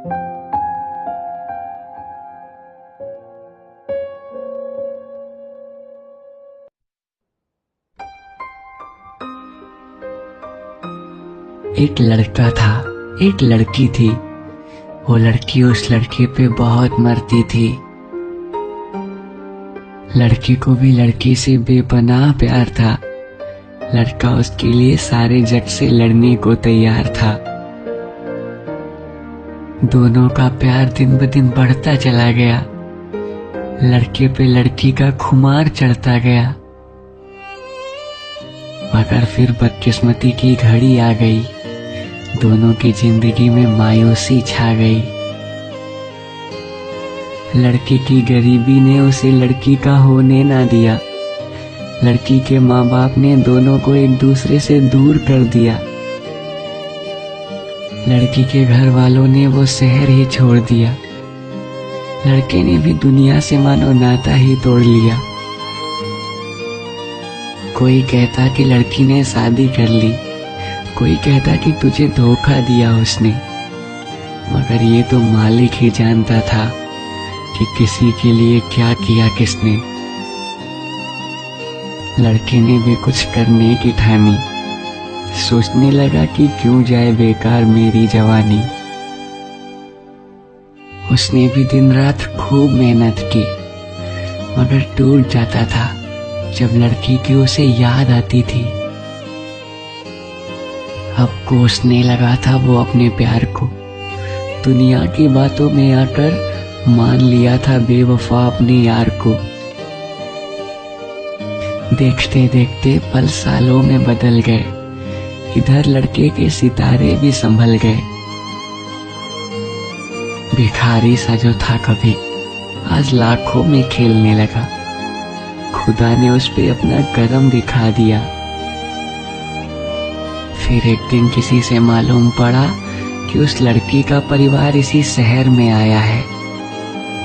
एक लड़का था, एक लड़की थी। वो लड़की उस लड़के पे बहुत मरती थी। लड़की को भी लड़की से बेपनाह प्यार था। लड़का उसके लिए सारे जग से लड़ने को तैयार था। दोनों का प्यार दिन ब दिन बढ़ता चला गया। लड़के पे लड़की का खुमार चढ़ता गया। मगर फिर बदकिस्मती की घड़ी आ गई। दोनों की जिंदगी में मायूसी छा गई। लड़के की गरीबी ने उसे लड़की का होने ना दिया। लड़की के माँ बाप ने दोनों को एक दूसरे से दूर कर दिया। लड़की के घर वालों ने वो शहर ही छोड़ दिया। लड़के ने भी दुनिया से मानो नाता ही तोड़ लिया। कोई कहता कि लड़की ने शादी कर ली, कोई कहता कि तुझे धोखा दिया उसने। मगर ये तो मालिक ही जानता था कि किसी के लिए क्या किया किसने। लड़के ने भी कुछ करने की ठानी। सोचने लगा कि क्यों जाए बेकार मेरी जवानी। उसने भी दिन रात खूब मेहनत की, मगर टूट जाता था जब लड़की की उसे याद आती थी। अब कोसने लगा था वो अपने प्यार को। दुनिया की बातों में आकर मान लिया था बेवफा अपने यार को। देखते देखते पल सालों में बदल गए। इधर लड़के के सितारे भी संभल गए। भिखारी सा जो था कभी, आज लाखों में खेलने लगा। खुदा ने उस पे अपना करम दिखा दिया। फिर एक दिन किसी से मालूम पड़ा कि उस लड़की का परिवार इसी शहर में आया है।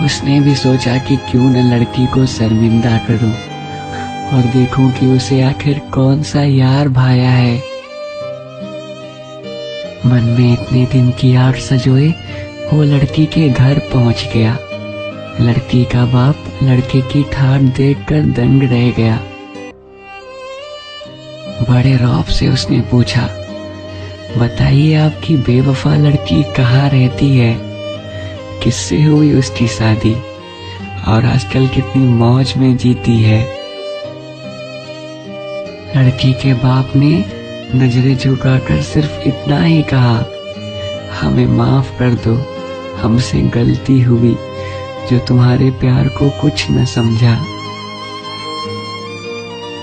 उसने भी सोचा कि क्यों न लड़की को शर्मिंदा करूं और देखूं कि उसे आखिर कौन सा यार भाया है। मन में इतने दिन की आग सजोए वो लड़की के घर पहुंच गया। लड़की का बाप लड़के की ठाट देखकर दंग रह गया। बड़े रौब से उसने पूछा, बताइए आपकी बेवफा लड़की कहाँ रहती है? किससे हुई उसकी शादी और आजकल कितनी मौज में जीती है? लड़की के बाप ने नजरें झुकाकर सिर्फ इतना ही कहा, हमें माफ कर दो, हमसे गलती हुई जो तुम्हारे प्यार को कुछ न समझा।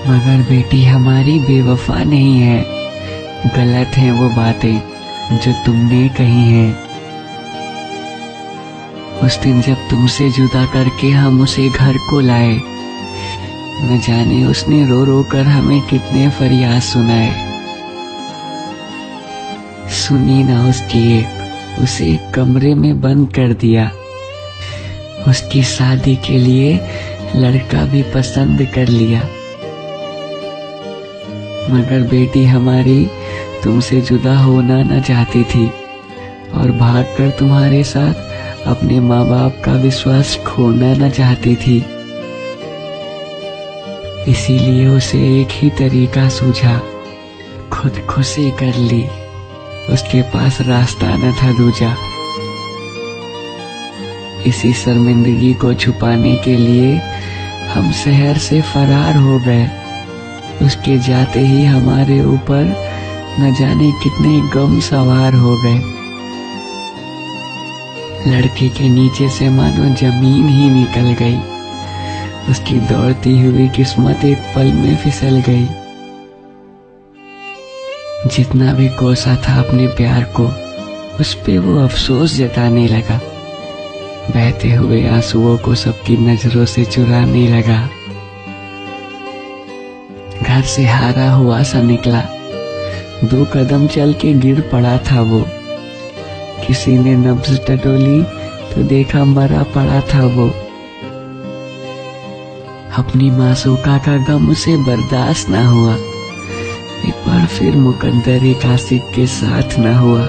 मगर बेटी हमारी बेवफा नहीं है। गलत है वो बातें जो तुमने कही हैं। उस दिन जब तुमसे जुदा करके हम उसे घर को लाए, न जाने उसने रो रो कर हमें कितने फरियाद सुनाए। सुनी ना उसकी एक, उसे एक कमरे में बंद कर दिया। उसकी शादी के लिए लड़का भी पसंद कर लिया। मगर बेटी हमारी तुमसे जुदा होना न चाहती थी और भागकर तुम्हारे साथ अपने माँ बाप का विश्वास खोना न चाहती थी। इसीलिए उसे एक ही तरीका सूझा, खुदकुशी कर ली। उसके पास रास्ता न था दूजा। इसी शर्मिंदगी को छुपाने के लिए हम शहर से फरार हो गए। उसके जाते ही हमारे ऊपर न जाने कितने गम सवार हो गए। लड़की के नीचे से मानो जमीन ही निकल गई। उसकी दौड़ती हुई किस्मत एक पल में फिसल गई। जितना भी कोसा था अपने प्यार को, उस पे वो अफसोस जताने लगा। बहते हुए आंसुओं को सबकी नजरों से चुराने लगा। घर से हारा हुआ सा निकला। 2 कदम चल के गिर पड़ा था वो। किसी ने नब्ज टटोली तो देखा मरा पड़ा था वो। अपनी मासूका का गम उसे बर्दाश्त न हुआ। एक बार फिर मुकद्दर एक आशिक के साथ न हुआ।